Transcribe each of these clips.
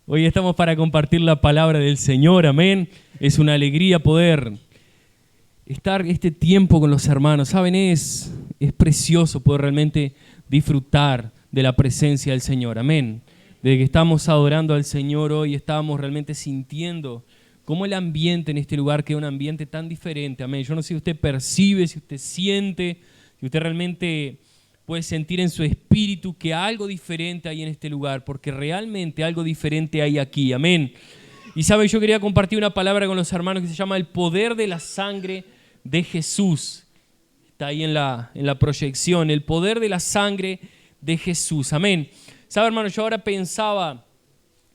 Hoy estamos para compartir la palabra del Señor, amén. Es una alegría poder estar este tiempo con los hermanos. Saben, es precioso poder realmente disfrutar de la presencia del Señor, amén. Desde que estamos adorando al Señor hoy, estábamos realmente sintiendo cómo el ambiente en este lugar queda un ambiente tan diferente, amén. Yo no sé si usted percibe, si usted siente, si usted realmente puede sentir en su espíritu que algo diferente hay en este lugar, porque realmente algo diferente hay aquí, amén. Y sabe, yo quería compartir una palabra con los hermanos que se llama el poder de la sangre de Jesús. Está ahí en la proyección, el poder de la sangre de Jesús, amén. Sabe, hermano, yo ahora pensaba,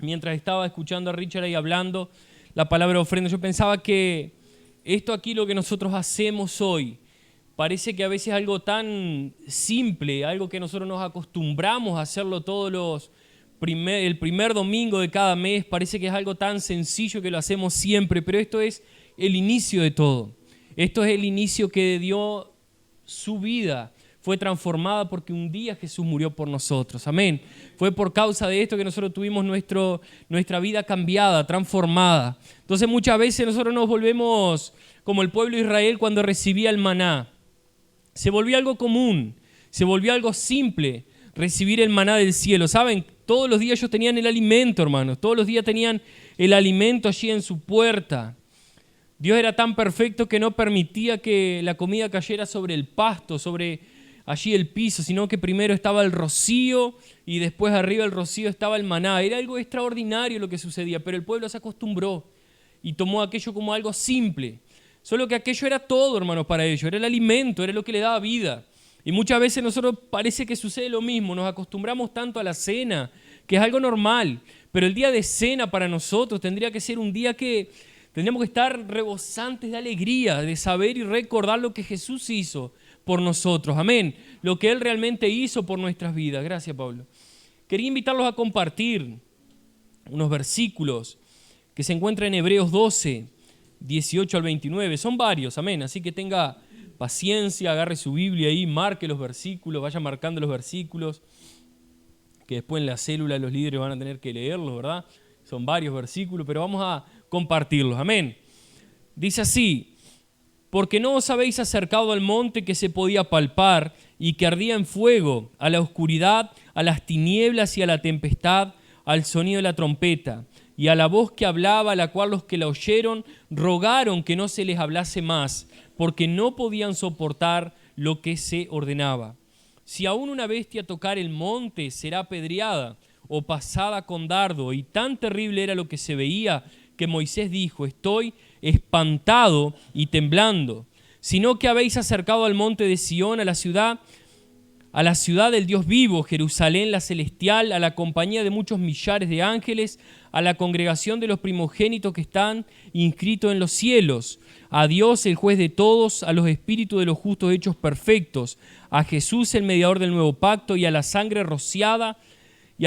mientras estaba escuchando a Richard ahí hablando la palabra ofrenda, yo pensaba que esto aquí, lo que nosotros hacemos hoy, parece que a veces algo tan simple, algo que nosotros nos acostumbramos a hacerlo todos el primer domingo de cada mes, parece que es algo tan sencillo que lo hacemos siempre, pero esto es el inicio de todo. Esto es el inicio que dio su vida. Fue transformada porque un día Jesús murió por nosotros. Amén. Fue por causa de esto que nosotros tuvimos nuestra vida cambiada, transformada. Entonces muchas veces nosotros nos volvemos como el pueblo de Israel cuando recibía el maná. Se volvió algo común, se volvió algo simple recibir el maná del cielo. ¿Saben? Todos los días ellos tenían el alimento, hermanos. Todos los días tenían el alimento allí en su puerta. Dios era tan perfecto que no permitía que la comida cayera sobre el pasto, sobre allí el piso, sino que primero estaba el rocío y después arriba del rocío estaba el maná. Era algo extraordinario lo que sucedía, pero el pueblo se acostumbró y tomó aquello como algo simple. Solo que aquello era todo, hermanos, para ellos. Era el alimento, era lo que le daba vida. Y muchas veces nosotros parece que sucede lo mismo. Nos acostumbramos tanto a la cena, que es algo normal. Pero el día de cena para nosotros tendría que ser un día que tendríamos que estar rebosantes de alegría, de saber y recordar lo que Jesús hizo por nosotros. Amén. Lo que Él realmente hizo por nuestras vidas. Gracias, Pablo. Quería invitarlos a compartir unos versículos que se encuentran en Hebreos 12, 18 al 29. Son varios, amén. Así que tenga paciencia, agarre su Biblia ahí, marque los versículos, vaya marcando los versículos, que después en la célula los líderes van a tener que leerlos, ¿verdad? Son varios versículos, pero vamos a compartirlos, amén. Dice así: porque no os habéis acercado al monte que se podía palpar y que ardía en fuego, a la oscuridad, a las tinieblas y a la tempestad, al sonido de la trompeta, y a la voz que hablaba, la cual los que la oyeron rogaron que no se les hablase más, porque no podían soportar lo que se ordenaba. Si aún una bestia tocar el monte, será apedreada o pasada con dardo, y tan terrible era lo que se veía que Moisés dijo: estoy espantado y temblando. Sino que habéis acercado al monte de Sión, a la ciudad del Dios vivo, Jerusalén la celestial, a la compañía de muchos millares de ángeles, a la congregación de los primogénitos que están inscritos en los cielos, a Dios el juez de todos, a los espíritus de los justos hechos perfectos, a Jesús el mediador del nuevo pacto, y a la sangre rociada, Y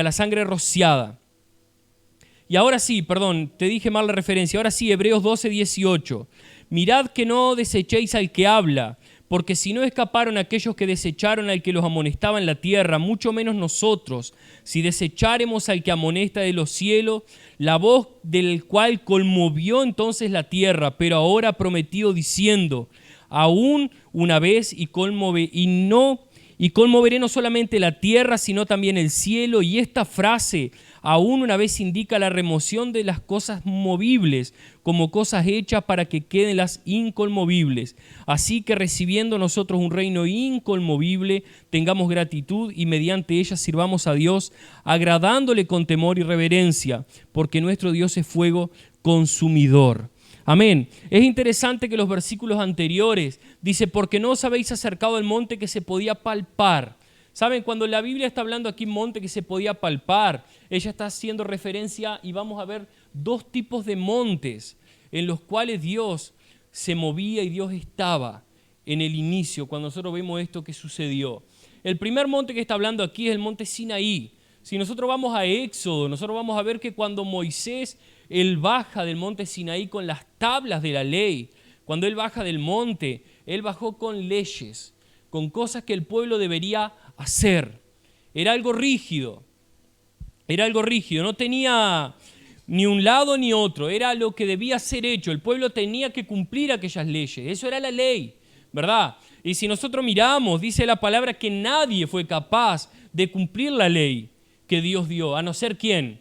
ahora sí, perdón, te dije mal la referencia. Ahora sí, Hebreos 12, 18. Mirad que no desechéis al que habla, porque si no escaparon aquellos que desecharon al que los amonestaba en la tierra, mucho menos nosotros, si desecháremos al que amonesta de los cielos, la voz del cual conmovió entonces la tierra, pero ahora ha prometido diciendo: aún una vez y conmoveré no solamente la tierra, sino también el cielo. Y esta frase, aún una vez, indica la remoción de las cosas movibles como cosas hechas para que queden las inconmovibles. Así que recibiendo nosotros un reino inconmovible, tengamos gratitud y mediante ella sirvamos a Dios, agradándole con temor y reverencia, porque nuestro Dios es fuego consumidor. Amén. Es interesante que los versículos anteriores dice: porque no os habéis acercado al monte que se podía palpar. ¿Saben? Cuando la Biblia está hablando aquí monte que se podía palpar, ella está haciendo referencia, y vamos a ver dos tipos de montes en los cuales Dios se movía y Dios estaba en el inicio, cuando nosotros vemos esto que sucedió. El primer monte que está hablando aquí es el monte Sinaí. Si nosotros vamos a Éxodo, nosotros vamos a ver que cuando Moisés, él baja del monte Sinaí con las tablas de la ley, cuando él baja del monte, él bajó con leyes, con cosas que el pueblo debería hacer. Era algo rígido. Era algo rígido, no tenía ni un lado ni otro, era lo que debía ser hecho. El pueblo tenía que cumplir aquellas leyes, eso era la ley, ¿verdad? Y si nosotros miramos, dice la palabra que nadie fue capaz de cumplir la ley que Dios dio, a no ser ¿quién?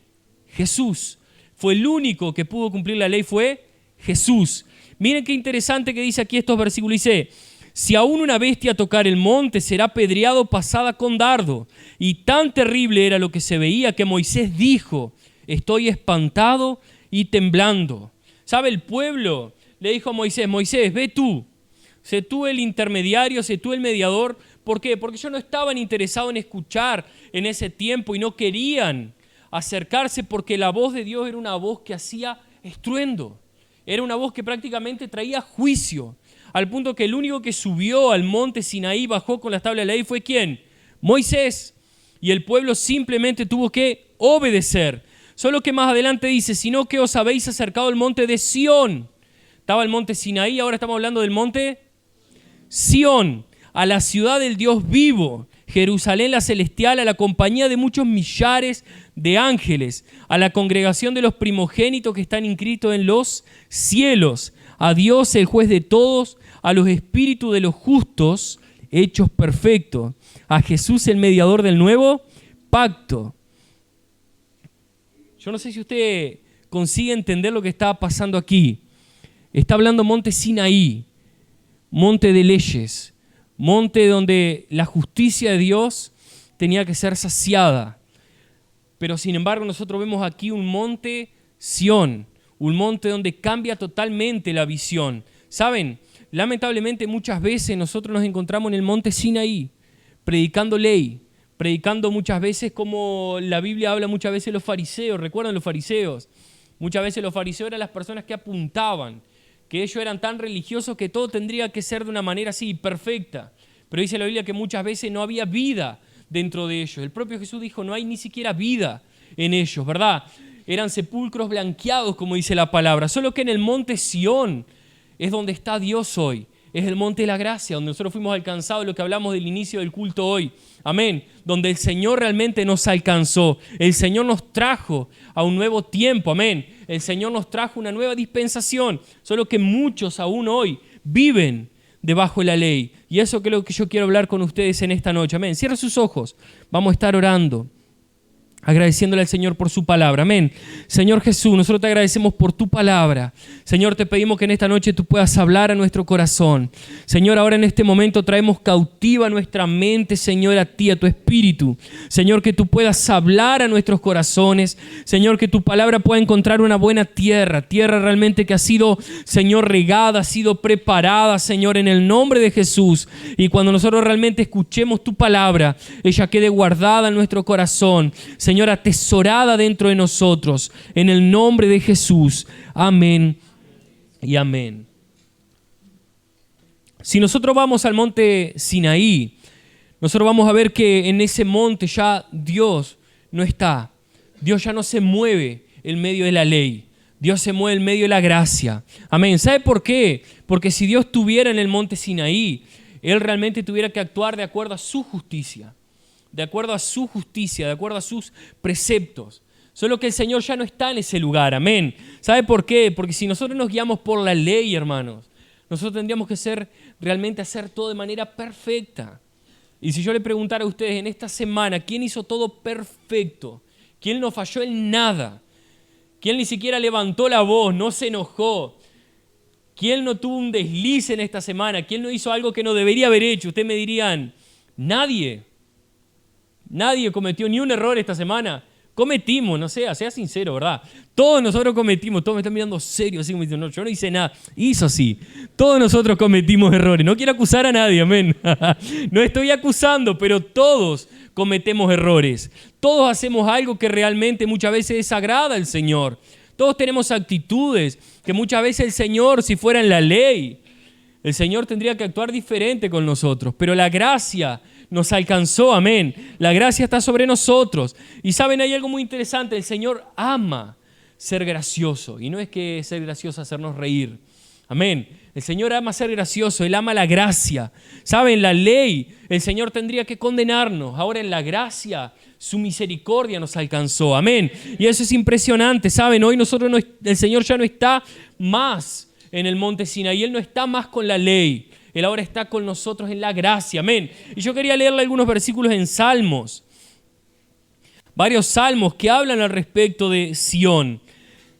Jesús. Fue el único que pudo cumplir la ley, fue Jesús. Miren qué interesante que dice aquí estos versículos, dice: si aún una bestia tocar el monte, será apedreado pasada con dardo. Y tan terrible era lo que se veía que Moisés dijo: estoy espantado y temblando. ¿Sabe? El pueblo le dijo a Moisés: Moisés, ve tú, sé tú el intermediario, sé tú el mediador. ¿Por qué? Porque ellos no estaban interesados en escuchar en ese tiempo y no querían acercarse, porque la voz de Dios era una voz que hacía estruendo. Era una voz que prácticamente traía juicio. Al punto que el único que subió al monte Sinaí, bajó con las tablas de la ley, fue ¿quién? Moisés. Y el pueblo simplemente tuvo que obedecer. Solo que más adelante dice: sino que os habéis acercado al monte de Sión. Estaba el monte Sinaí, ahora estamos hablando del monte Sión, a la ciudad del Dios vivo, Jerusalén la celestial, a la compañía de muchos millares de ángeles, a la congregación de los primogénitos que están inscritos en los cielos, a Dios el juez de todos, a los espíritus de los justos hechos perfectos, a Jesús el mediador del nuevo pacto. Yo no sé si usted consigue entender lo que está pasando aquí. Está hablando monte Sinaí, monte de leyes, monte donde la justicia de Dios tenía que ser saciada. Pero sin embargo nosotros vemos aquí un monte Sión, un monte donde cambia totalmente la visión. ¿Saben? Lamentablemente muchas veces nosotros nos encontramos en el monte Sinaí, predicando ley, predicando muchas veces como la Biblia habla muchas veces de los fariseos. ¿Recuerdan los fariseos? Muchas veces los fariseos eran las personas que apuntaban, que ellos eran tan religiosos que todo tendría que ser de una manera así, perfecta. Pero dice la Biblia que muchas veces no había vida dentro de ellos. El propio Jesús dijo: no hay ni siquiera vida en ellos, ¿verdad? Eran sepulcros blanqueados, como dice la palabra. Solo que en el monte Sión es donde está Dios hoy. Es el monte de la gracia, donde nosotros fuimos alcanzados, lo que hablamos del inicio del culto hoy. Amén. Donde el Señor realmente nos alcanzó. El Señor nos trajo a un nuevo tiempo. Amén. El Señor nos trajo una nueva dispensación. Solo que muchos aún hoy viven debajo de la ley. Y eso es lo que yo quiero hablar con ustedes en esta noche. Amén. Cierra sus ojos. Vamos a estar orando, agradeciéndole al Señor por su palabra. Amén. Señor Jesús, nosotros te agradecemos por tu palabra. Señor, te pedimos que en esta noche tú puedas hablar a nuestro corazón. Señor, ahora en este momento traemos cautiva nuestra mente, Señor, a ti, a tu espíritu. Señor, que tú puedas hablar a nuestros corazones. Señor, que tu palabra pueda encontrar una buena tierra, tierra realmente que ha sido, Señor, regada, ha sido preparada, Señor, en el nombre de Jesús. Y cuando nosotros realmente escuchemos tu palabra, ella quede guardada en nuestro corazón, Señor, atesorada dentro de nosotros, en el nombre de Jesús. Amén y amén. Si nosotros vamos al monte Sinaí, nosotros vamos a ver que en ese monte ya Dios no está. Dios ya no se mueve en medio de la ley. Dios se mueve en medio de la gracia. Amén. ¿Sabe por qué? Porque si Dios estuviera en el monte Sinaí, Él realmente tuviera que actuar de acuerdo a su justicia. De acuerdo a su justicia, de acuerdo a sus preceptos. Solo que el Señor ya no está en ese lugar, amén. ¿Sabe por qué? Porque si nosotros nos guiamos por la ley, hermanos, nosotros tendríamos que realmente hacer todo de manera perfecta. Y si yo le preguntara a ustedes en esta semana, ¿quién hizo todo perfecto? ¿Quién no falló en nada? ¿Quién ni siquiera levantó la voz, no se enojó? ¿Quién no tuvo un desliz en esta semana? ¿Quién no hizo algo que no debería haber hecho? Ustedes me dirían, nadie. Nadie cometió ni un error esta semana. Cometimos, no sé, sea sincero, ¿verdad? Todos nosotros cometimos. Todos me están mirando serio, así como diciendo: no, yo no hice nada. Hizo sí. Todos nosotros cometimos errores. No quiero acusar a nadie, amén. No estoy acusando, pero todos cometemos errores. Todos hacemos algo que realmente muchas veces desagrada al Señor. Todos tenemos actitudes que muchas veces el Señor, si fuera en la ley, el Señor tendría que actuar diferente con nosotros. Pero la gracia nos alcanzó, amén. La gracia está sobre nosotros. Y saben, hay algo muy interesante. El Señor ama ser gracioso. Y no es que ser gracioso hacernos reír. Amén. El Señor ama ser gracioso. Él ama la gracia. Saben, la ley, el Señor tendría que condenarnos. Ahora en la gracia, su misericordia nos alcanzó. Amén. Y eso es impresionante, ¿saben? Hoy el Señor ya no está más en el monte Sinaí. Él no está más con la ley. Él ahora está con nosotros en la gracia. Amén. Y yo quería leerle algunos versículos en Salmos. Varios salmos que hablan al respecto de Sión.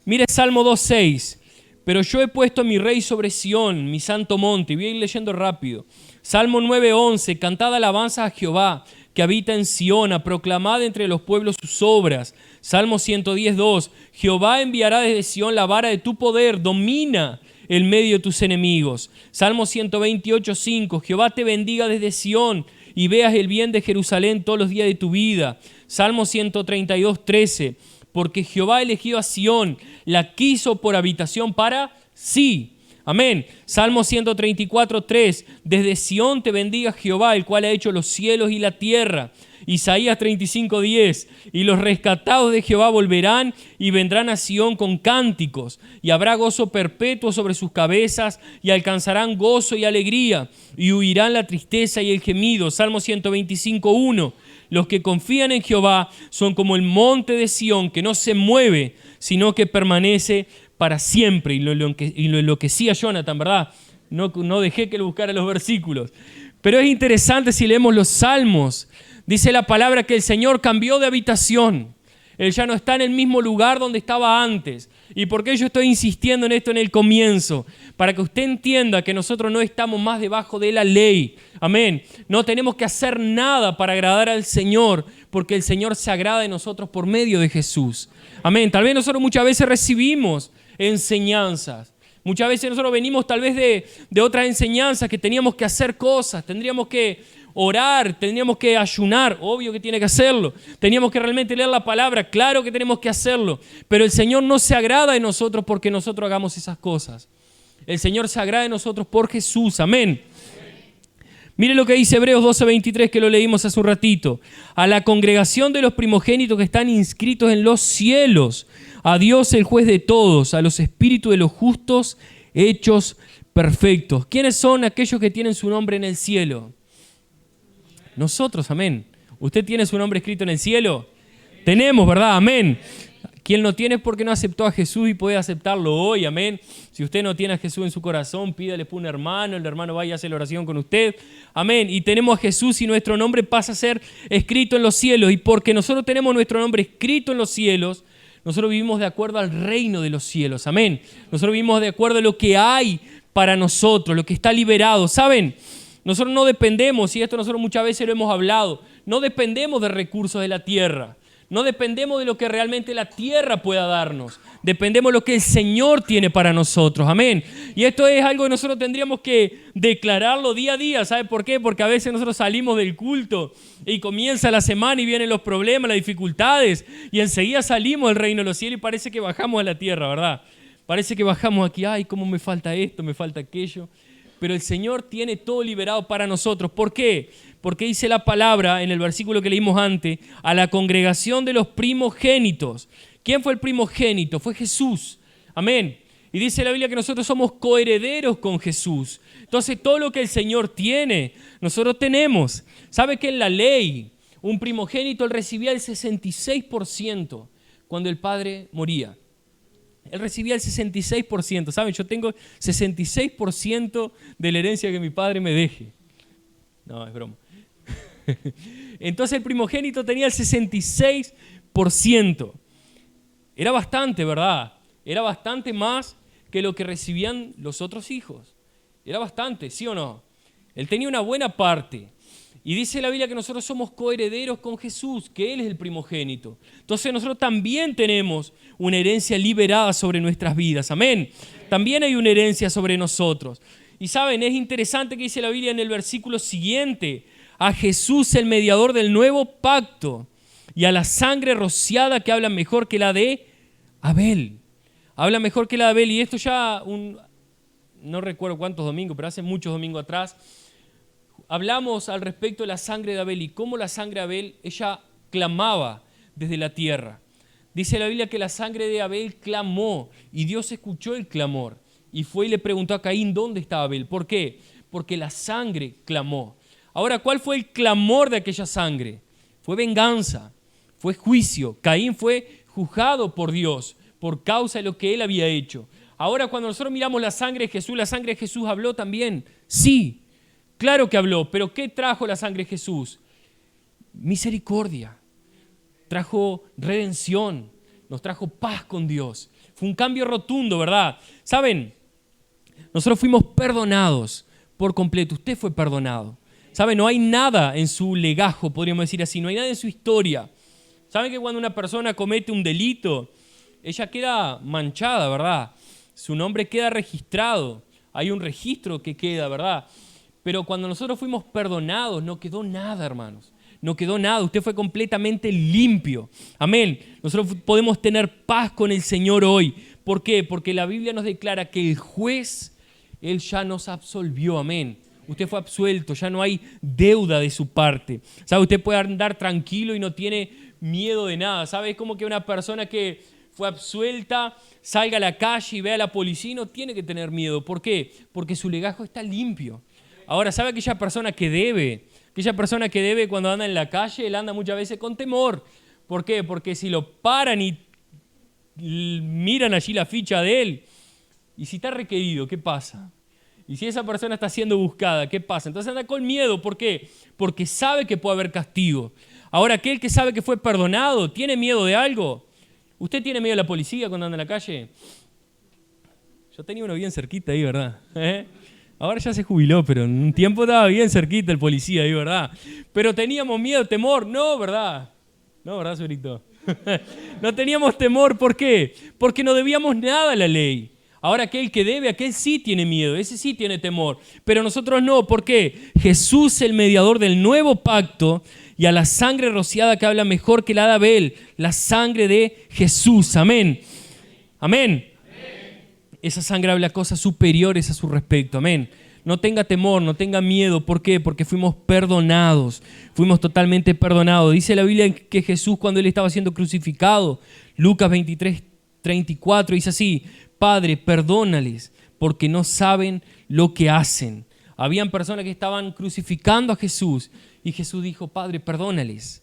Mire Salmo 2:6. Pero yo he puesto a mi rey sobre Sión, mi santo monte. Voy a ir leyendo rápido. Salmo 9:11. Cantad alabanza a Jehová, que habita en Sión, proclamad entre los pueblos sus obras. Salmo 110:2. Jehová enviará desde Sión la vara de tu poder, domina el medio de tus enemigos. Salmo 128:5. Jehová te bendiga desde Sión y veas el bien de Jerusalén todos los días de tu vida. Salmo 132:13. Porque Jehová ha elegido a Sión, la quiso por habitación para sí. Amén. Salmo 134:3. Desde Sión te bendiga Jehová, el cual ha hecho los cielos y la tierra. Isaías 35:10. Y los rescatados de Jehová volverán y vendrán a Sión con cánticos, y habrá gozo perpetuo sobre sus cabezas, y alcanzarán gozo y alegría, y huirán la tristeza y el gemido. Salmo 125:1. Los que confían en Jehová son como el monte de Sión, que no se mueve, sino que permanece para siempre. Y lo enloquecía Jonathan, ¿verdad? No dejé que lo buscara los versículos. Pero es interesante si leemos los salmos. Dice la palabra que el Señor cambió de habitación. Él ya no está en el mismo lugar donde estaba antes. ¿Y por qué yo estoy insistiendo en esto en el comienzo? Para que usted entienda que nosotros no estamos más debajo de la ley. Amén. No tenemos que hacer nada para agradar al Señor, porque el Señor se agrada de nosotros por medio de Jesús. Amén. Tal vez nosotros muchas veces recibimos enseñanzas. Muchas veces nosotros venimos tal vez de otras enseñanzas que teníamos que hacer cosas, tendríamos que orar, tendríamos que ayunar, obvio que tiene que hacerlo. Teníamos que realmente leer la palabra, claro que tenemos que hacerlo. Pero el Señor no se agrada de nosotros porque nosotros hagamos esas cosas. El Señor se agrada de nosotros por Jesús, amén. Mire lo que dice Hebreos 12:23, que lo leímos hace un ratito. A la congregación de los primogénitos que están inscritos en los cielos, a Dios el juez de todos, a los espíritus de los justos hechos perfectos. ¿Quiénes son aquellos que tienen su nombre en el cielo? Nosotros, amén. ¿Usted tiene su nombre escrito en el cielo? Tenemos, ¿verdad? Amén. Quien no tiene es porque no aceptó a Jesús y puede aceptarlo hoy, amén. Si usted no tiene a Jesús en su corazón, pídale por un hermano, el hermano vaya a hacer la oración con usted, amén. Y tenemos a Jesús y nuestro nombre pasa a ser escrito en los cielos. Y porque nosotros tenemos nuestro nombre escrito en los cielos, nosotros vivimos de acuerdo al reino de los cielos, amén. Nosotros vivimos de acuerdo a lo que hay para nosotros, lo que está liberado, ¿saben? Nosotros no dependemos, y esto nosotros muchas veces lo hemos hablado, no dependemos de recursos de la tierra. No dependemos de lo que realmente la tierra pueda darnos. Dependemos de lo que el Señor tiene para nosotros. Amén. Y esto es algo que nosotros tendríamos que declararlo día a día. ¿Sabe por qué? Porque a veces nosotros salimos del culto y comienza la semana y vienen los problemas, las dificultades. Y enseguida salimos del reino de los cielos y parece que bajamos a la tierra, ¿verdad? Parece que bajamos aquí. Ay, cómo me falta esto, me falta aquello. Pero el Señor tiene todo liberado para nosotros. ¿Por qué? Porque dice la palabra en el versículo que leímos antes, a la congregación de los primogénitos. ¿Quién fue el primogénito? Fue Jesús. Amén. Y dice la Biblia que nosotros somos coherederos con Jesús. Entonces todo lo que el Señor tiene, nosotros tenemos. ¿Sabe que en la ley un primogénito él recibía el 66% cuando el padre moría? Él recibía el 66%. ¿Saben? Yo tengo 66% de la herencia que mi padre me deje. No, es broma. Entonces el primogénito tenía el 66%. Era bastante, ¿verdad? Era bastante más que lo que recibían los otros hijos. Era bastante, ¿sí o no? Él tenía una buena parte. Y dice la Biblia que nosotros somos coherederos con Jesús, que Él es el primogénito. Entonces nosotros también tenemos una herencia liberada sobre nuestras vidas. Amén. También hay una herencia sobre nosotros. Y saben, es interesante que dice la Biblia en el versículo siguiente, a Jesús el mediador del nuevo pacto y a la sangre rociada que habla mejor que la de Abel. Habla mejor que la de Abel. Y esto ya, no recuerdo cuántos domingos, pero hace muchos domingos atrás, hablamos al respecto de la sangre de Abel y cómo la sangre de Abel, ella clamaba desde la tierra. Dice la Biblia que la sangre de Abel clamó y Dios escuchó el clamor. Y fue y le preguntó a Caín dónde estaba Abel. ¿Por qué? Porque la sangre clamó. Ahora, ¿cuál fue el clamor de aquella sangre? Fue venganza. fue juicio. Caín fue juzgado por Dios por causa de lo que él había hecho. Ahora cuando nosotros miramos la sangre de Jesús, ¿la sangre de Jesús habló también? Sí, claro que habló, pero ¿qué trajo la sangre de Jesús? Misericordia, trajo redención, nos trajo paz con Dios. Fue un cambio rotundo, ¿verdad? ¿Saben? Nosotros fuimos perdonados por completo. Usted fue perdonado. ¿Saben? No hay nada en su legajo, podríamos decir así. No hay nada en su historia. ¿Saben que cuando una persona comete un delito, ella queda manchada, ¿verdad? Su nombre queda registrado. Hay un registro que queda, ¿verdad? Pero cuando nosotros fuimos perdonados, no quedó nada, hermanos. No quedó nada. Usted fue completamente limpio. Amén. Nosotros podemos tener paz con el Señor hoy. ¿Por qué? Porque la Biblia nos declara que el juez, Él ya nos absolvió. Amén. Usted fue absuelto, ya no hay deuda de su parte. ¿Sabe? Usted puede andar tranquilo y no tiene miedo de nada. ¿Sabe? Es como que una persona que fue absuelta salga a la calle y vea a la policía y no tiene que tener miedo. ¿Por qué? Porque su legajo está limpio. Ahora, ¿sabe aquella persona que debe? Aquella persona que debe cuando anda en la calle, él anda muchas veces con temor. ¿Por qué? Porque si lo paran y miran allí la ficha de él, y si está requerido, ¿qué pasa? Y si esa persona está siendo buscada, ¿qué pasa? Entonces anda con miedo. ¿Por qué? Porque sabe que puede haber castigo. Ahora, aquel que sabe que fue perdonado, ¿tiene miedo de algo? ¿Usted tiene miedo de la policía cuando anda en la calle? Yo tenía uno bien cerquita ahí, ¿verdad? Ahora ya se jubiló, pero en un tiempo estaba bien cerquita el policía ahí, ¿verdad? Pero teníamos miedo, temor. No, ¿verdad? No, ¿verdad, señorito? No teníamos temor. ¿Por qué? Porque no debíamos nada a la ley. Ahora aquel que debe, aquel sí tiene miedo, ese sí tiene temor. Pero nosotros no. ¿Por qué? Jesús, el mediador del nuevo pacto, y a la sangre rociada que habla mejor que la de Abel, la sangre de Jesús. Amén. Amén. Esa sangre habla cosas superiores a su respecto. Amén. No tenga temor, no tenga miedo. ¿Por qué? Porque fuimos perdonados. Fuimos totalmente perdonados. Dice la Biblia que Jesús, cuando Él estaba siendo crucificado, Lucas 23:34, dice así: Padre, perdónales, porque no saben lo que hacen. Habían personas que estaban crucificando a Jesús y Jesús dijo: Padre, perdónales.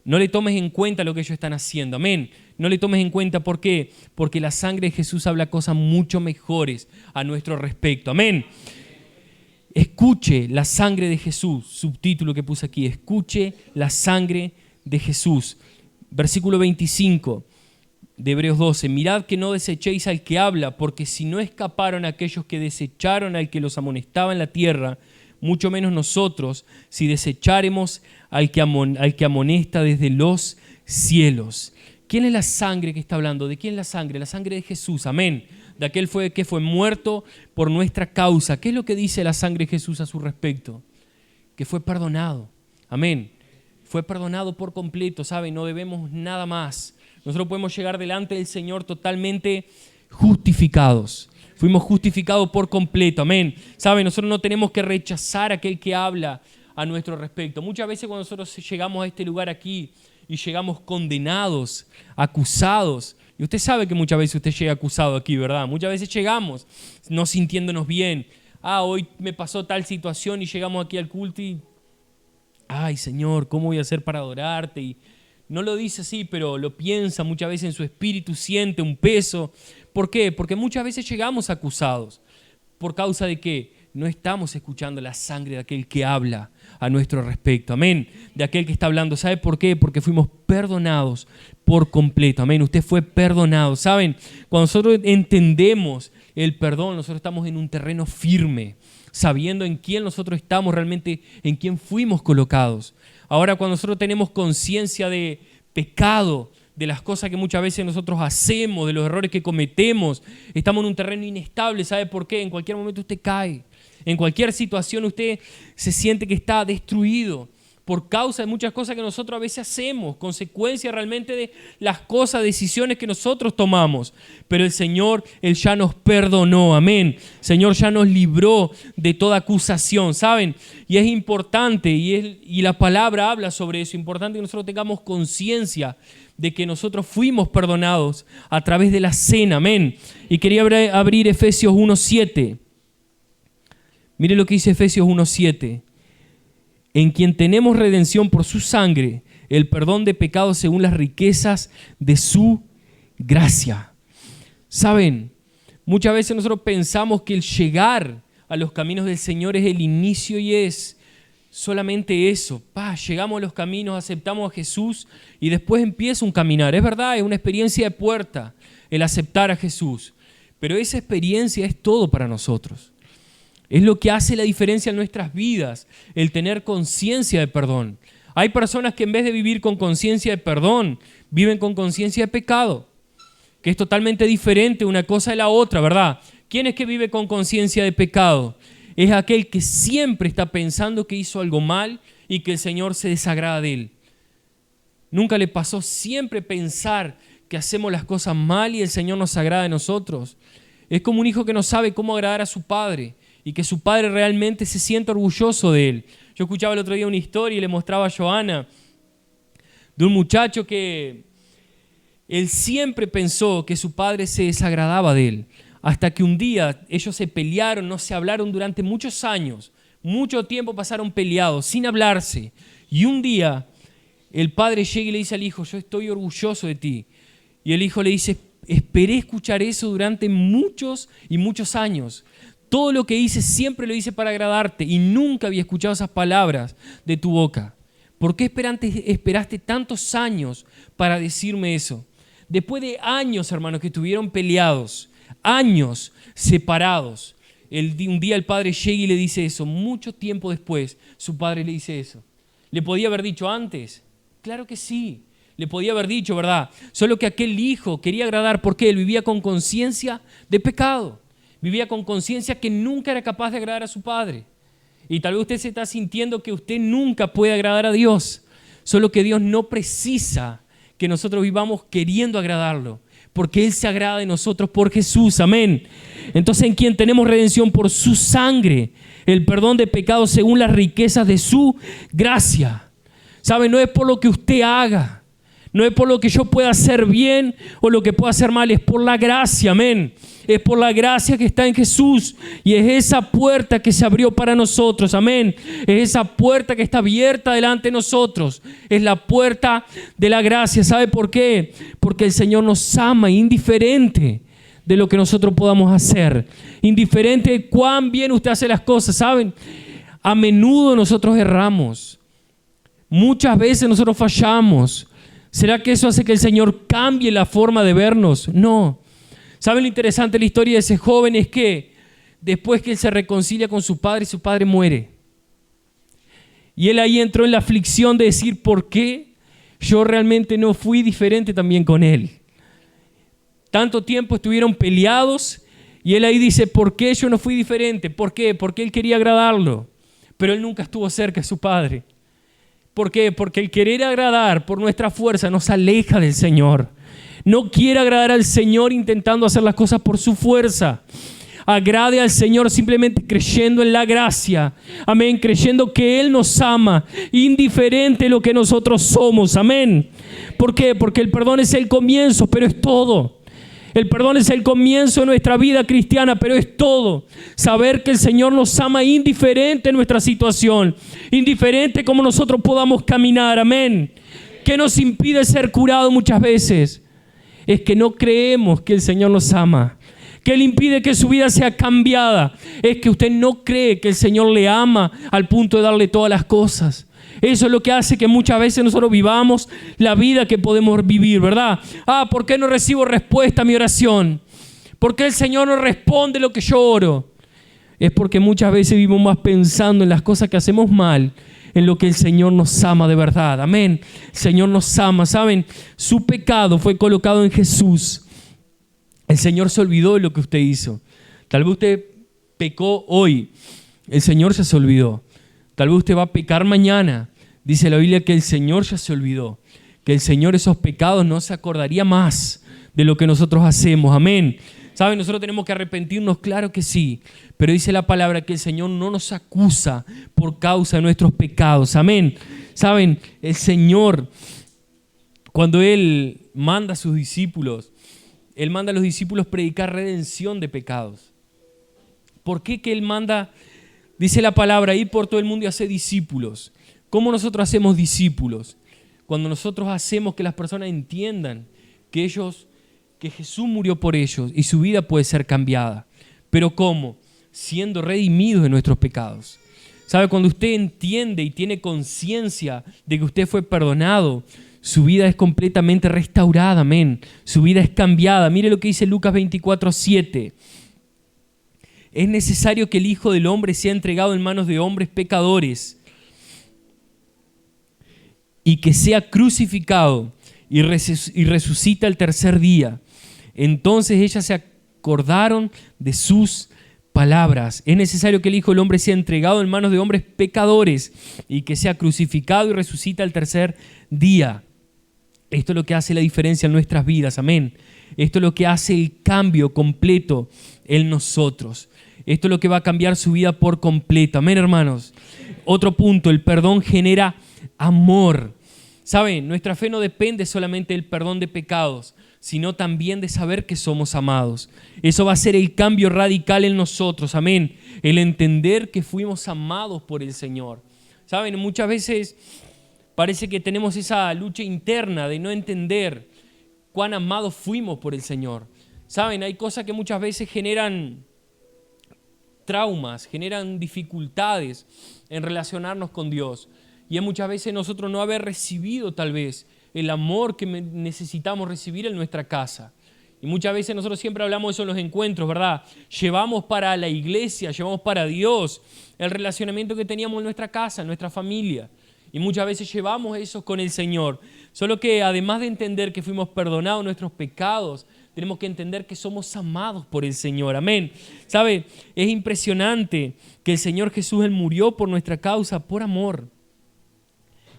No le tomes en cuenta lo que ellos están haciendo. Amén. No le tomes en cuenta. ¿Por qué? Porque la sangre de Jesús habla cosas mucho mejores a nuestro respecto. Amén. Escuche la sangre de Jesús. Subtítulo que puse aquí. Escuche la sangre de Jesús. Versículo 25 de Hebreos 12. Mirad que no desechéis al que habla, porque si no escaparon aquellos que desecharon al que los amonestaba en la tierra, mucho menos nosotros, si desecháremos al que amonesta desde los cielos. ¿Quién es la sangre que está hablando? ¿De quién es la sangre? La sangre de Jesús, amén. De aquel que fue muerto por nuestra causa. ¿Qué es lo que dice la sangre de Jesús a su respecto? Que fue perdonado, amén. Fue perdonado por completo, ¿saben? No debemos nada más. Nosotros podemos llegar delante del Señor totalmente justificados. Fuimos justificados por completo, amén. ¿Saben? Nosotros no tenemos que rechazar a aquel que habla a nuestro respecto. Muchas veces cuando nosotros llegamos a este lugar aquí y llegamos condenados, acusados, y usted sabe que muchas veces usted llega acusado aquí, ¿verdad? Muchas veces llegamos no sintiéndonos bien. Hoy me pasó tal situación y llegamos aquí al culto y ay, Señor, ¿cómo voy a hacer para adorarte? Y no lo dice así, pero lo piensa muchas veces en su espíritu, siente un peso. ¿Por qué? Porque muchas veces llegamos acusados. ¿Por causa de qué? No estamos escuchando la sangre de aquel que habla a nuestro respecto. Amén. De aquel que está hablando. ¿Sabe por qué? Porque fuimos perdonados por completo. Amén. Usted fue perdonado. ¿Saben? Cuando nosotros entendemos el perdón, nosotros estamos en un terreno firme, sabiendo en quién nosotros estamos realmente, en quién fuimos colocados. Ahora, cuando nosotros tenemos conciencia de pecado, de las cosas que muchas veces nosotros hacemos, de los errores que cometemos, estamos en un terreno inestable. ¿Sabe por qué? En cualquier momento usted cae. En cualquier situación usted se siente que está destruido por causa de muchas cosas que nosotros a veces hacemos, consecuencia realmente de las cosas, decisiones que nosotros tomamos. Pero el Señor, Él ya nos perdonó, amén. El Señor ya nos libró de toda acusación, ¿saben? Y es importante, y la palabra habla sobre eso, es importante que nosotros tengamos conciencia de que nosotros fuimos perdonados a través de la cena, amén. Y quería abrir Efesios 1:7. Mire lo que dice Efesios 1:7. En quien tenemos redención por su sangre, el perdón de pecados según las riquezas de su gracia. ¿Saben? Muchas veces nosotros pensamos que el llegar a los caminos del Señor es el inicio y es solamente eso. Llegamos a los caminos, aceptamos a Jesús y después empieza un caminar. Es verdad, es una experiencia de puerta el aceptar a Jesús. Pero esa experiencia es todo para nosotros. Es lo que hace la diferencia en nuestras vidas, el tener conciencia de perdón. Hay personas que en vez de vivir con conciencia de perdón, viven con conciencia de pecado, que es totalmente diferente una cosa de la otra, ¿verdad? ¿Quién es que vive con conciencia de pecado? Es aquel que siempre está pensando que hizo algo mal y que el Señor se desagrada de él. ¿Nunca le pasó siempre pensar que hacemos las cosas mal y el Señor nos agrada de nosotros? Es como un hijo que no sabe cómo agradar a su padre y que su padre realmente se siente orgulloso de él. Yo escuchaba el otro día una historia y le mostraba a Joana de un muchacho que él siempre pensó que su padre se desagradaba de él, hasta que un día ellos se pelearon, no se hablaron durante muchos años, mucho tiempo pasaron peleados, sin hablarse. Y un día el padre llega y le dice al hijo, yo estoy orgulloso de ti. Y el hijo le dice, esperé escuchar eso durante muchos y muchos años. Todo lo que hice siempre lo hice para agradarte y nunca había escuchado esas palabras de tu boca. ¿Por qué esperaste tantos años para decirme eso? Después de años, hermanos, que estuvieron peleados, años separados, un día el padre llega y le dice eso. Mucho tiempo después, su padre le dice eso. ¿Le podía haber dicho antes? Claro que sí. Le podía haber dicho, ¿verdad? Solo que aquel hijo quería agradar porque él vivía con conciencia de pecado. Vivía con conciencia que nunca era capaz de agradar a su padre. Y tal vez usted se está sintiendo que usted nunca puede agradar a Dios. Solo que Dios no precisa que nosotros vivamos queriendo agradarlo, porque Él se agrada de nosotros por Jesús, amén. Entonces, en quien tenemos redención por su sangre, el perdón de pecados según las riquezas de su gracia. ¿Sabe? No es por lo que usted haga, no es por lo que yo pueda hacer bien o lo que pueda hacer mal, es por la gracia, amén. Es por la gracia que está en Jesús y es esa puerta que se abrió para nosotros, amén. Es esa puerta que está abierta delante de nosotros, es la puerta de la gracia. ¿Sabe por qué? Porque el Señor nos ama indiferente de lo que nosotros podamos hacer, indiferente de cuán bien usted hace las cosas, ¿saben? A menudo nosotros erramos, muchas veces nosotros fallamos. ¿Será que eso hace que el Señor cambie la forma de vernos? No. ¿Saben lo interesante de la historia de ese joven? Es que después que él se reconcilia con su padre muere. Y él ahí entró en la aflicción de decir, ¿por qué yo realmente no fui diferente también con él? Tanto tiempo estuvieron peleados y él ahí dice, ¿por qué yo no fui diferente? ¿Por qué? Porque él quería agradarlo, pero él nunca estuvo cerca de su padre. ¿Por qué? Porque el querer agradar por nuestra fuerza nos aleja del Señor. No quiere agradar al Señor intentando hacer las cosas por su fuerza. Agrade al Señor simplemente creyendo en la gracia. Amén. Creyendo que Él nos ama, indiferente de lo que nosotros somos. Amén. ¿Por qué? Porque el perdón es el comienzo, pero es todo. El perdón es el comienzo de nuestra vida cristiana, pero es todo. Saber que el Señor nos ama indiferente en nuestra situación, indiferente como nosotros podamos caminar. Amén. ¿Qué nos impide ser curados muchas veces? Es que no creemos que el Señor nos ama. ¿Qué le impide que su vida sea cambiada? Es que usted no cree que el Señor le ama al punto de darle todas las cosas. Eso es lo que hace que muchas veces nosotros vivamos la vida que podemos vivir, ¿verdad? ¿Por qué no recibo respuesta a mi oración? ¿Por qué el Señor no responde lo que yo oro? Es porque muchas veces vivimos más pensando en las cosas que hacemos mal, en lo que el Señor nos ama de verdad. Amén. El Señor nos ama. ¿Saben? Su pecado fue colocado en Jesús. El Señor se olvidó de lo que usted hizo. Tal vez usted pecó hoy. El Señor ya se olvidó. Tal vez usted va a pecar mañana. Dice la Biblia que el Señor ya se olvidó. Que el Señor esos pecados no se acordaría más de lo que nosotros hacemos. Amén. ¿Saben? Nosotros tenemos que arrepentirnos, claro que sí. Pero dice la palabra que el Señor no nos acusa por causa de nuestros pecados. Amén. ¿Saben? El Señor, cuando Él manda a sus discípulos, Él manda a los discípulos predicar redención de pecados. ¿Por qué que Él manda? Dice la palabra, ir por todo el mundo y hacer discípulos. ¿Cómo nosotros hacemos discípulos? cuando nosotros hacemos que las personas entiendan que Jesús murió por ellos y su vida puede ser cambiada. ¿Pero cómo? Siendo redimidos de nuestros pecados. ¿Sabe? Cuando usted entiende y tiene conciencia de que usted fue perdonado, su vida es completamente restaurada, amén. Su vida es cambiada. Mire lo que dice Lucas 24:7. Es necesario que el Hijo del Hombre sea entregado en manos de hombres pecadores y que sea crucificado y resucita el tercer día. Entonces ellas se acordaron de sus palabras. Es necesario que el Hijo del Hombre sea entregado en manos de hombres pecadores y que sea crucificado y resucita el tercer día. Esto es lo que hace la diferencia en nuestras vidas, amén. Esto es lo que hace el cambio completo en nosotros. Esto es lo que va a cambiar su vida por completo, amén, hermanos. Otro punto, el perdón genera amor. ¿Saben? Nuestra fe no depende solamente del perdón de pecados, sino también de saber que somos amados. Eso va a ser el cambio radical en nosotros, amén. El entender que fuimos amados por el Señor. ¿Saben? Muchas veces parece que tenemos esa lucha interna de no entender cuán amados fuimos por el Señor. ¿Saben? Hay cosas que muchas veces generan traumas, generan dificultades en relacionarnos con Dios. Y es muchas veces nosotros no haber recibido tal vez el amor que necesitamos recibir en nuestra casa. Y muchas veces nosotros siempre hablamos de eso en los encuentros, ¿verdad? Llevamos para la iglesia, llevamos para Dios el relacionamiento que teníamos en nuestra casa, en nuestra familia. Y muchas veces llevamos eso con el Señor. Solo que además de entender que fuimos perdonados nuestros pecados, tenemos que entender que somos amados por el Señor. Amén. ¿Sabe? Es impresionante que el Señor Jesús, Él murió por nuestra causa, por amor.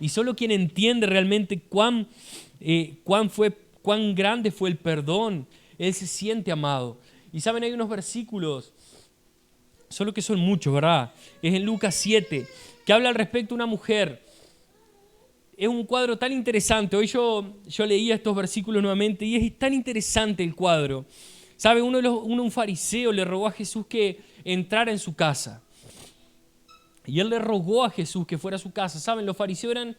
Y solo quien entiende realmente cuán grande fue el perdón, él se siente amado. Y saben, hay unos versículos, solo que son muchos, ¿verdad? Es en Lucas 7, que habla al respecto de una mujer. Es un cuadro tan interesante. Hoy yo leía estos versículos nuevamente y es tan interesante el cuadro. ¿Sabe? Un fariseo le rogó a Jesús que entrara en su casa. Y él le rogó a Jesús que fuera a su casa. ¿Saben? Los fariseos eran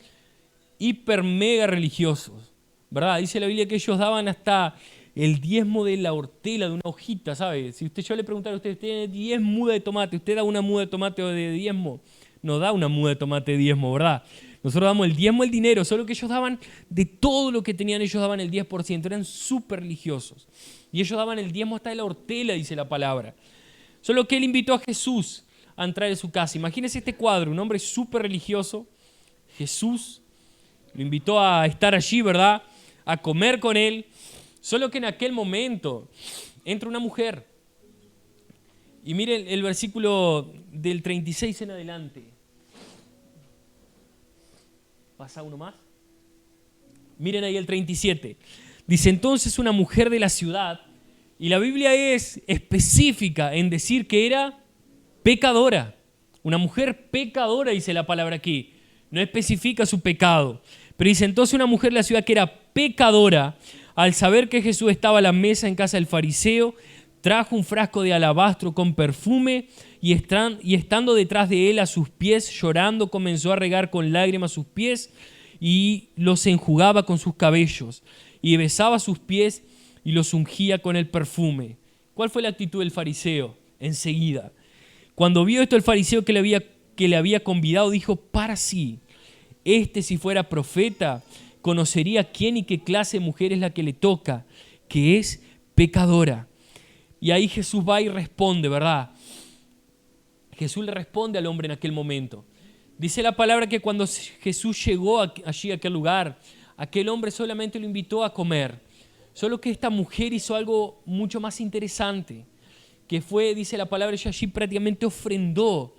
hiper mega religiosos, ¿verdad? Dice la Biblia que ellos daban hasta el diezmo de la hortela, de una hojita, ¿sabe? Si yo le preguntara a usted tiene 10 mudas de tomate, ¿usted da una muda de tomate de diezmo? No da una muda de tomate de diezmo, ¿verdad? Nosotros damos el diezmo, el dinero, solo que ellos daban de todo lo que tenían, ellos daban el 10%, eran súper religiosos. Y ellos daban el diezmo hasta de la hortela, dice la palabra. Solo que él invitó a Jesús a entrar en su casa. Imagínense este cuadro, un hombre súper religioso, Jesús lo invitó a estar allí, ¿verdad? A comer con él. Solo que en aquel momento entra una mujer. Y miren el versículo del 36 en adelante. ¿Pasa uno más? Miren ahí el 37. Dice, entonces una mujer de la ciudad, y la Biblia es específica en decir que era pecadora. Una mujer pecadora, dice la palabra aquí. No especifica su pecado. Pero dice, entonces una mujer de la ciudad que era pecadora, al saber que Jesús estaba a la mesa en casa del fariseo, trajo un frasco de alabastro con perfume y estando detrás de él a sus pies, llorando, comenzó a regar con lágrimas sus pies y los enjugaba con sus cabellos y besaba sus pies y los ungía con el perfume. ¿Cuál fue la actitud del fariseo? Enseguida. Cuando vio esto el fariseo que le había convidado, dijo para sí, si fuera profeta, conocería quién y qué clase de mujer es la que le toca, que es pecadora. Y ahí Jesús va y responde, ¿verdad? Jesús le responde al hombre en aquel momento. Dice la palabra que cuando Jesús llegó allí a aquel lugar, aquel hombre solamente lo invitó a comer. Solo que esta mujer hizo algo mucho más interesante, que fue, dice la palabra, ella allí prácticamente ofrendó,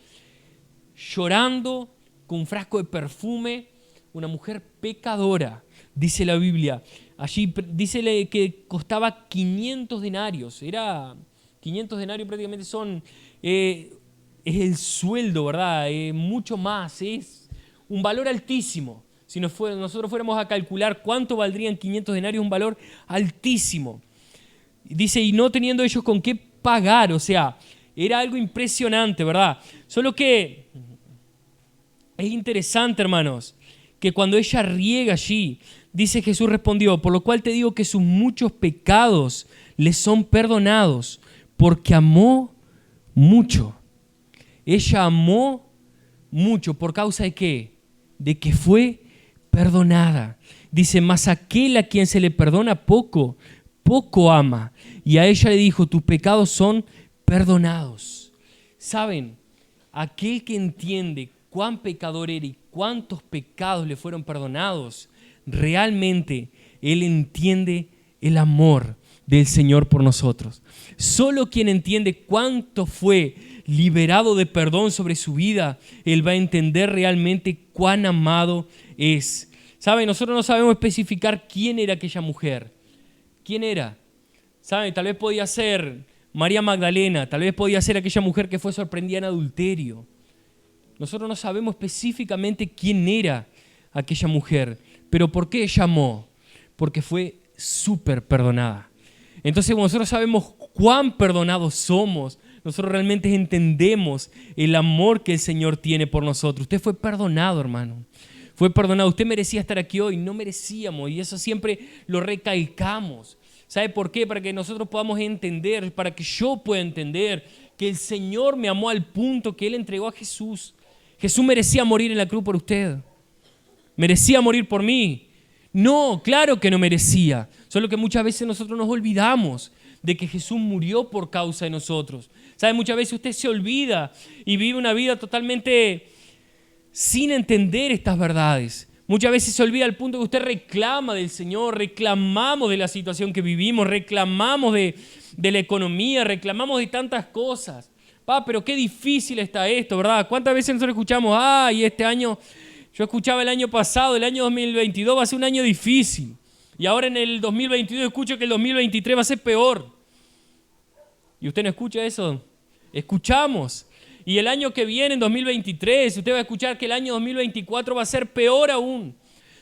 llorando con un frasco de perfume, una mujer pecadora, dice la Biblia. Allí dice que costaba 500 denarios. 500 denarios prácticamente es el sueldo, ¿verdad? Mucho más, es un valor altísimo. Si nosotros fuéramos a calcular cuánto valdrían 500 denarios, un valor altísimo. Dice, y no teniendo ellos con qué pagar, o sea, era algo impresionante, ¿verdad? Solo que es interesante, hermanos, que cuando ella riega allí, dice Jesús respondió, por lo cual te digo que sus muchos pecados le son perdonados, porque amó mucho. Ella amó mucho, ¿por causa de qué? De que fue perdonada. Dice, mas aquel a quien se le perdona poco, poco ama. Y a ella le dijo, tus pecados son perdonados. ¿Saben? Aquel que entiende cuán pecador era y cuántos pecados le fueron perdonados, realmente él entiende el amor del Señor por nosotros. Solo quien entiende cuánto fue liberado de perdón sobre su vida, él va a entender realmente cuán amado es. ¿Saben? Nosotros no sabemos especificar quién era aquella mujer. ¿Quién era? ¿Saben? Tal vez podía ser María Magdalena, tal vez podía ser aquella mujer que fue sorprendida en adulterio. Nosotros no sabemos específicamente quién era aquella mujer, pero ¿por qué ella amó? Porque fue súper perdonada. Entonces, cuando nosotros sabemos cuán perdonados somos, nosotros realmente entendemos el amor que el Señor tiene por nosotros. Usted fue perdonado, hermano. Fue perdonado. Usted merecía estar aquí hoy, no merecíamos, y eso siempre lo recalcamos. ¿Sabe por qué? Para que nosotros podamos entender, para que yo pueda entender que el Señor me amó al punto que Él entregó a Jesús. Jesús merecía morir en la cruz por usted. ¿Merecía morir por mí? No, claro que no merecía. Solo que muchas veces nosotros nos olvidamos de que Jesús murió por causa de nosotros. ¿Sabe? Muchas veces usted se olvida y vive una vida totalmente sin entender estas verdades. Muchas veces se olvida al punto que usted reclama del Señor, reclamamos de la situación que vivimos, reclamamos de la economía, reclamamos de tantas cosas. Pero qué difícil está esto, ¿verdad? ¿Cuántas veces nosotros escuchamos, y este año, yo escuchaba el año pasado, el año 2022 va a ser un año difícil. Y ahora en el 2022 escucho que el 2023 va a ser peor. ¿Y usted no escucha eso? Escuchamos. Y el año que viene, en 2023, usted va a escuchar que el año 2024 va a ser peor aún.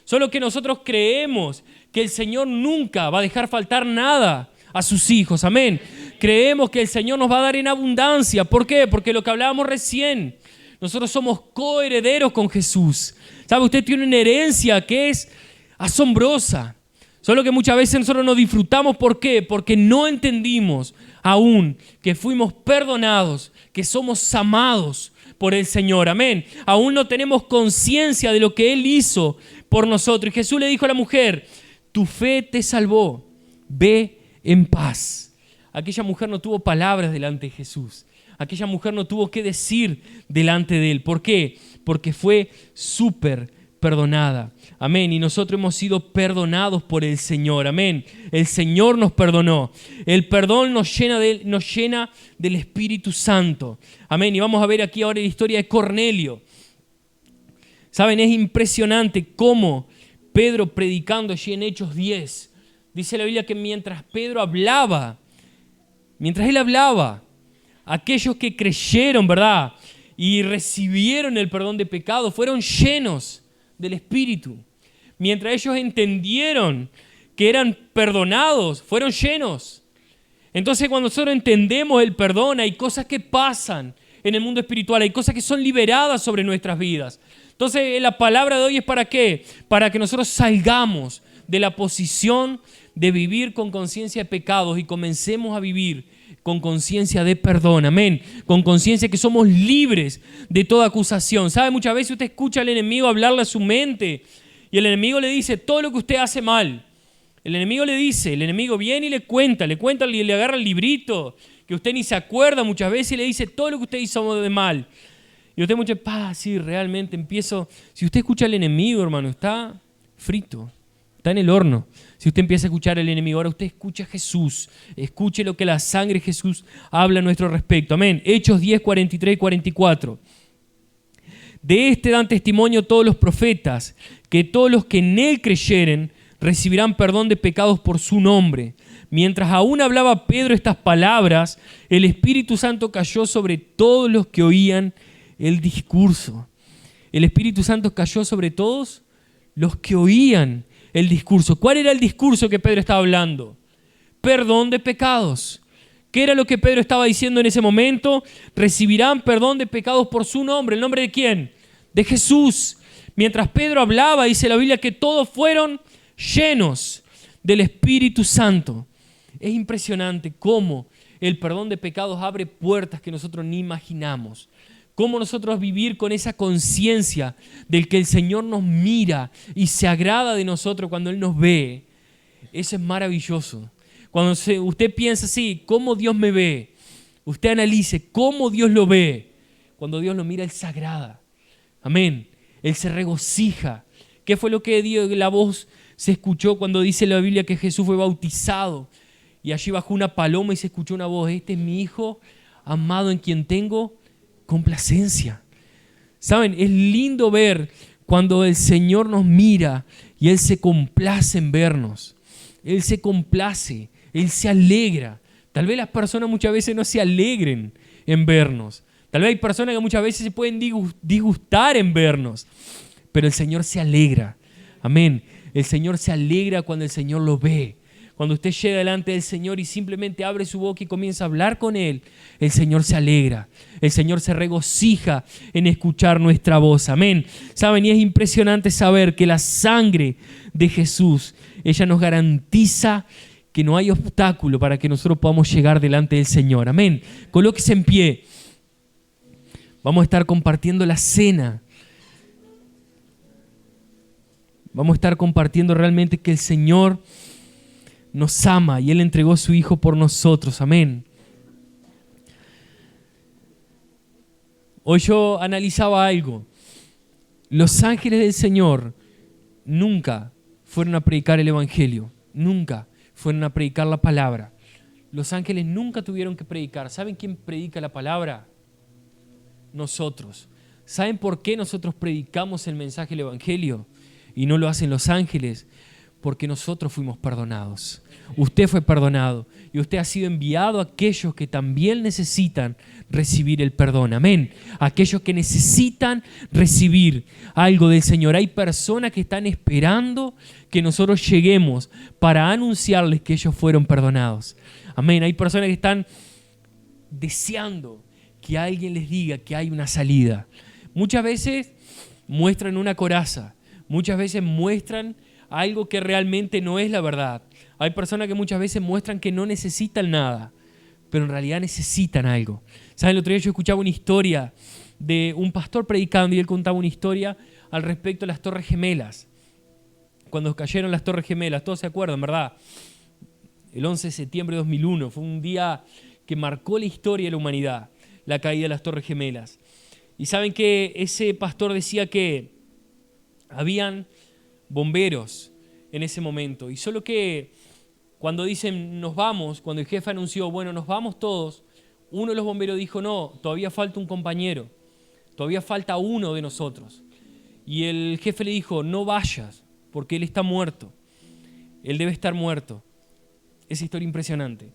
Solo que nosotros creemos que el Señor nunca va a dejar faltar nada a sus hijos. Amén. Creemos que el Señor nos va a dar en abundancia. ¿Por qué? Porque lo que hablábamos recién, nosotros somos coherederos con Jesús. ¿Sabe? Usted tiene una herencia que es asombrosa. Solo que muchas veces nosotros no disfrutamos. ¿Por qué? Porque no entendimos aún que fuimos perdonados, que somos amados por el Señor. Amén. Aún no tenemos conciencia de lo que Él hizo por nosotros. Y Jesús le dijo a la mujer, tu fe te salvó, ve en paz. Aquella mujer no tuvo palabras delante de Jesús. Aquella mujer no tuvo qué decir delante de Él. ¿Por qué? Porque fue súper perdonada. Amén. Y nosotros hemos sido perdonados por el Señor. Amén. El Señor nos perdonó. El perdón nos llena del Espíritu Santo. Amén. Y vamos a ver aquí ahora la historia de Cornelio. Saben, es impresionante cómo Pedro, predicando allí en Hechos 10, dice la Biblia que mientras él hablaba, aquellos que creyeron, ¿verdad?, y recibieron el perdón de pecado, fueron llenos del Espíritu. Mientras ellos entendieron que eran perdonados, fueron llenos. Entonces, cuando nosotros entendemos el perdón, hay cosas que pasan en el mundo espiritual, hay cosas que son liberadas sobre nuestras vidas. Entonces, la palabra de hoy es ¿para qué? Para que nosotros salgamos de la posición de vivir con conciencia de pecados y comencemos a vivir con conciencia de perdón, amén, con conciencia que somos libres de toda acusación. ¿Sabe? Muchas veces usted escucha al enemigo hablarle a su mente y el enemigo le dice todo lo que usted hace mal. El enemigo viene y le cuenta y le agarra el librito que usted ni se acuerda muchas veces y le dice todo lo que usted hizo de mal. Y usted muchas veces, sí, realmente empiezo. Si usted escucha al enemigo, hermano, está frito. Está en el horno. Si usted empieza a escuchar al enemigo, ahora usted escucha a Jesús. Escuche lo que la sangre de Jesús habla a nuestro respecto. Amén. Hechos 10, 43 y 44. De este dan testimonio todos los profetas, que todos los que en él creyeren recibirán perdón de pecados por su nombre. Mientras aún hablaba Pedro estas palabras, el Espíritu Santo cayó sobre todos los que oían el discurso. El Espíritu Santo cayó sobre todos los que oían el discurso. ¿Cuál era el discurso que Pedro estaba hablando? Perdón de pecados. ¿Qué era lo que Pedro estaba diciendo en ese momento? Recibirán perdón de pecados por su nombre. ¿El nombre de quién? De Jesús. Mientras Pedro hablaba, dice la Biblia que todos fueron llenos del Espíritu Santo. Es impresionante cómo el perdón de pecados abre puertas que nosotros ni imaginamos. Cómo nosotros vivir con esa conciencia del que el Señor nos mira y se agrada de nosotros cuando Él nos ve. Eso es maravilloso. Cuando usted piensa así, ¿cómo Dios me ve? Usted analice cómo Dios lo ve. Cuando Dios lo mira, Él se agrada. Amén. Él se regocija. ¿Qué fue lo que la voz se escuchó cuando dice la Biblia que Jesús fue bautizado? Y allí bajó una paloma y se escuchó una voz. Este es mi Hijo amado en quien tengo complacencia. ¿Saben? Es lindo ver cuando el Señor nos mira y Él se complace en vernos. Él se complace, Él se alegra. Tal vez las personas muchas veces no se alegren en vernos. Tal vez hay personas que muchas veces se pueden disgustar en vernos. Pero el Señor se alegra. Amén. El Señor se alegra cuando el Señor lo ve. Cuando usted llega delante del Señor y simplemente abre su boca y comienza a hablar con Él, el Señor se alegra. El Señor se regocija en escuchar nuestra voz. Amén. ¿Saben? Y es impresionante saber que la sangre de Jesús, ella nos garantiza que no hay obstáculo para que nosotros podamos llegar delante del Señor. Amén. Colóquese en pie. Vamos a estar compartiendo la cena. Vamos a estar compartiendo realmente que el Señor nos ama y Él entregó a su Hijo por nosotros. Amén. Hoy yo analizaba algo. Los ángeles del Señor nunca fueron a predicar el Evangelio. Nunca fueron a predicar la palabra. Los ángeles nunca tuvieron que predicar. ¿Saben quién predica la palabra? Nosotros. ¿Saben por qué nosotros predicamos el mensaje del Evangelio y no lo hacen los ángeles? Porque nosotros fuimos perdonados. Usted fue perdonado y usted ha sido enviado a aquellos que también necesitan recibir el perdón. Amén. Aquellos que necesitan recibir algo del Señor. Hay personas que están esperando que nosotros lleguemos para anunciarles que ellos fueron perdonados. Amén. Hay personas que están deseando que alguien les diga que hay una salida. Muchas veces muestran una coraza. Muchas veces muestran algo que realmente no es la verdad. Hay personas que muchas veces muestran que no necesitan nada, pero en realidad necesitan algo. ¿Saben? El otro día yo escuchaba una historia de un pastor predicando y él contaba una historia al respecto de las Torres Gemelas. Cuando cayeron las Torres Gemelas, todos se acuerdan, ¿verdad? El 11 de septiembre de 2001 fue un día que marcó la historia de la humanidad, la caída de las Torres Gemelas. Y saben que ese pastor decía que habían bomberos en ese momento. Y solo que cuando dicen nos vamos, cuando el jefe anunció, bueno, nos vamos todos, uno de los bomberos dijo, no, todavía falta un compañero, todavía falta uno de nosotros. Y el jefe le dijo, no vayas, porque él está muerto. Él debe estar muerto. Esa historia impresionante.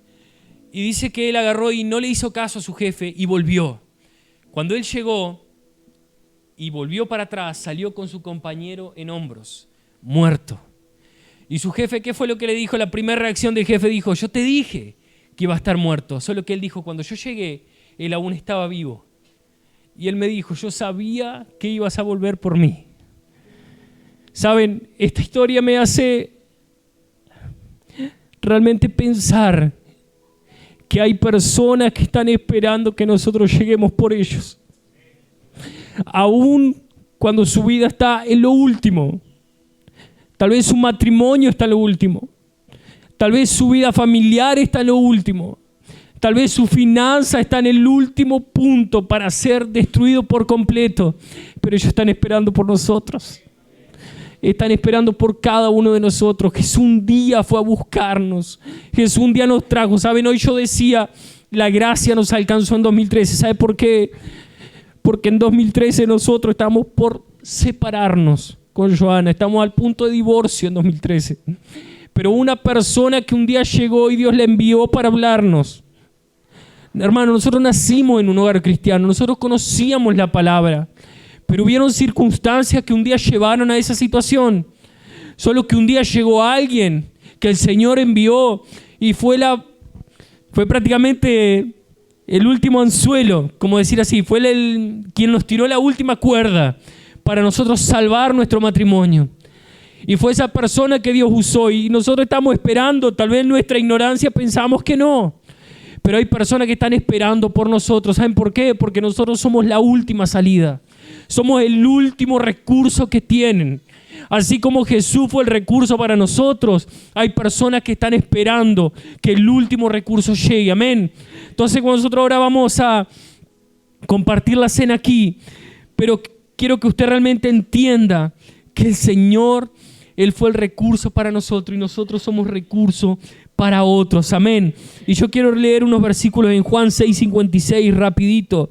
Y dice que él agarró y no le hizo caso a su jefe y volvió. Cuando él llegó y volvió para atrás, salió con su compañero en hombros, muerto. Y su jefe, ¿qué fue lo que le dijo? La primera reacción del jefe dijo, yo te dije que iba a estar muerto. Solo que él dijo, cuando yo llegué, él aún estaba vivo. Y él me dijo, yo sabía que ibas a volver por mí. ¿Saben? Esta historia me hace realmente pensar que hay personas que están esperando que nosotros lleguemos por ellos. Aún cuando su vida está en lo último. Tal vez su matrimonio está en lo último. Tal vez su vida familiar está en lo último. Tal vez su finanza está en el último punto para ser destruido por completo. Pero ellos están esperando por nosotros. Están esperando por cada uno de nosotros. Jesús un día fue a buscarnos. Jesús un día nos trajo. ¿Saben? Hoy yo decía, la gracia nos alcanzó en 2013. ¿Sabe por qué? Porque en 2013 nosotros estamos por separarnos con Joana. Estamos al punto de divorcio en 2013. Pero una persona que un día llegó y Dios la envió para hablarnos. Hermano, nosotros nacimos en un hogar cristiano. Nosotros conocíamos la palabra. Pero hubieron circunstancias que un día llevaron a esa situación. Solo que un día llegó alguien que el Señor envió y fue prácticamente el último anzuelo, como decir así. Fue quien nos tiró la última cuerda para nosotros salvar nuestro matrimonio. Y fue esa persona que Dios usó y nosotros estamos esperando, tal vez en nuestra ignorancia pensamos que no. Pero hay personas que están esperando por nosotros. ¿Saben por qué? Porque nosotros somos la última salida. Somos el último recurso que tienen. Así como Jesús fue el recurso para nosotros, hay personas que están esperando que el último recurso llegue. Amén. Entonces, cuando nosotros ahora vamos a compartir la cena aquí, pero quiero que usted realmente entienda que el Señor, Él fue el recurso para nosotros y nosotros somos recurso para otros. Amén. Y yo quiero leer unos versículos en Juan 6:56 rapidito.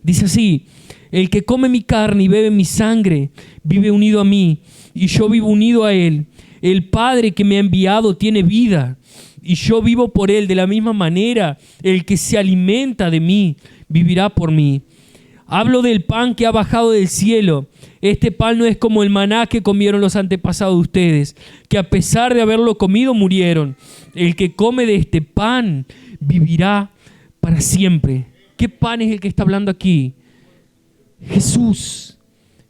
Dice así: el que come mi carne y bebe mi sangre vive unido a mí y yo vivo unido a él. El Padre que me ha enviado tiene vida y yo vivo por él. De la misma manera, el que se alimenta de mí vivirá por mí. Hablo del pan que ha bajado del cielo. Este pan no es como el maná que comieron los antepasados de ustedes, que a pesar de haberlo comido murieron. El que come de este pan vivirá para siempre. ¿Qué pan es el que está hablando aquí? Jesús.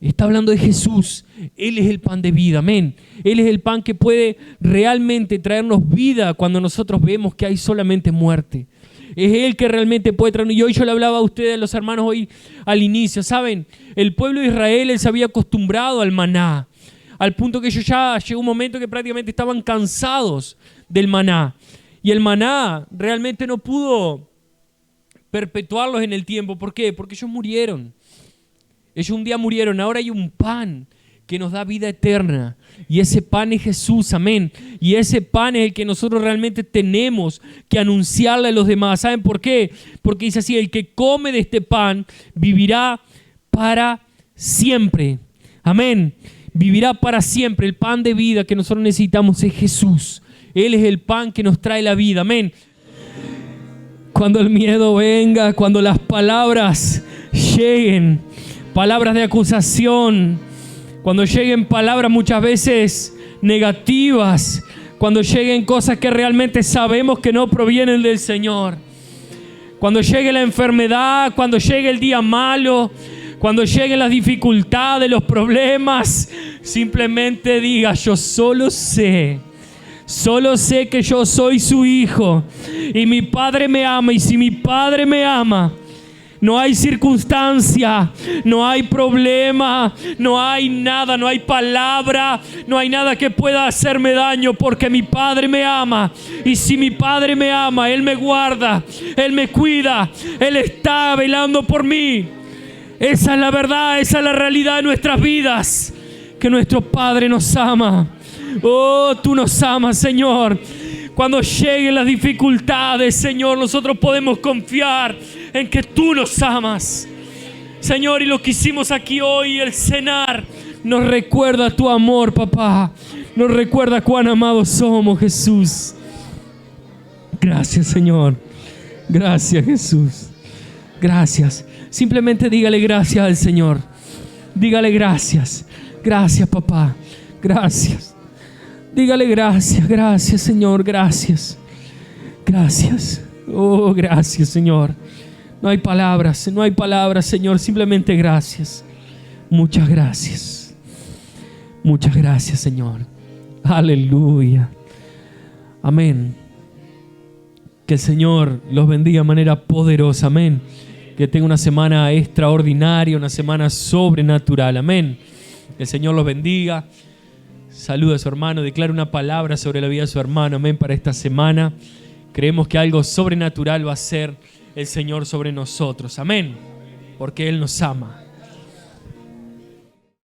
Está hablando de Jesús. Él es el pan de vida, amén. Él es el pan que puede realmente traernos vida cuando nosotros vemos que hay solamente muerte. Es Él que realmente puede traernos. Y hoy yo le hablaba a ustedes, a los hermanos, hoy al inicio. ¿Saben? El pueblo de Israel, él se había acostumbrado al maná. Al punto que ellos ya llegó un momento que prácticamente estaban cansados del maná. Y el maná realmente no pudo perpetuarlos en el tiempo. ¿Por qué? Porque ellos murieron. Ellos un día murieron. Ahora hay un pan que nos da vida eterna. Y ese pan es Jesús, amén. Y ese pan es el que nosotros realmente tenemos que anunciarle a los demás. ¿Saben por qué? Porque dice así: el que come de este pan vivirá para siempre. Amén. Vivirá para siempre. El pan de vida que nosotros necesitamos es Jesús. Él es el pan que nos trae la vida. Amén. Cuando el miedo venga, cuando las palabras lleguen, palabras de acusación, cuando lleguen palabras muchas veces negativas, cuando lleguen cosas que realmente sabemos que no provienen del Señor, cuando llegue la enfermedad, cuando llegue el día malo, cuando lleguen las dificultades, los problemas, simplemente diga: yo solo sé que yo soy su hijo y mi Padre me ama. Y si mi Padre me ama, no hay circunstancia, no hay problema, no hay nada, no hay palabra, no hay nada que pueda hacerme daño, porque mi Padre me ama. Y si mi Padre me ama, Él me guarda, Él me cuida, Él está velando por mí. Esa es la verdad, esa es la realidad de nuestras vidas, que nuestro Padre nos ama. Oh, tú nos amas, Señor. Cuando lleguen las dificultades, Señor, nosotros podemos confiar en que tú nos amas, Señor. Y lo que hicimos aquí hoy, el cenar, nos recuerda tu amor, papá. Nos recuerda cuán amados somos, Jesús. Gracias, Señor. Gracias, Jesús. Gracias. Simplemente dígale gracias al Señor. Dígale gracias. Gracias, papá. Gracias. Dígale gracias, gracias, Señor, gracias. Gracias. Oh, gracias, Señor. No hay palabras, Señor. Simplemente gracias. Muchas gracias. Muchas gracias, Señor. Aleluya. Amén. Que el Señor los bendiga de manera poderosa. Amén. Que tenga una semana extraordinaria, una semana sobrenatural. Amén. Que el Señor los bendiga. Saluda a su hermano, declara una palabra sobre la vida de su hermano, amén, para esta semana. Creemos que algo sobrenatural va a ser el Señor sobre nosotros, amén, porque Él nos ama.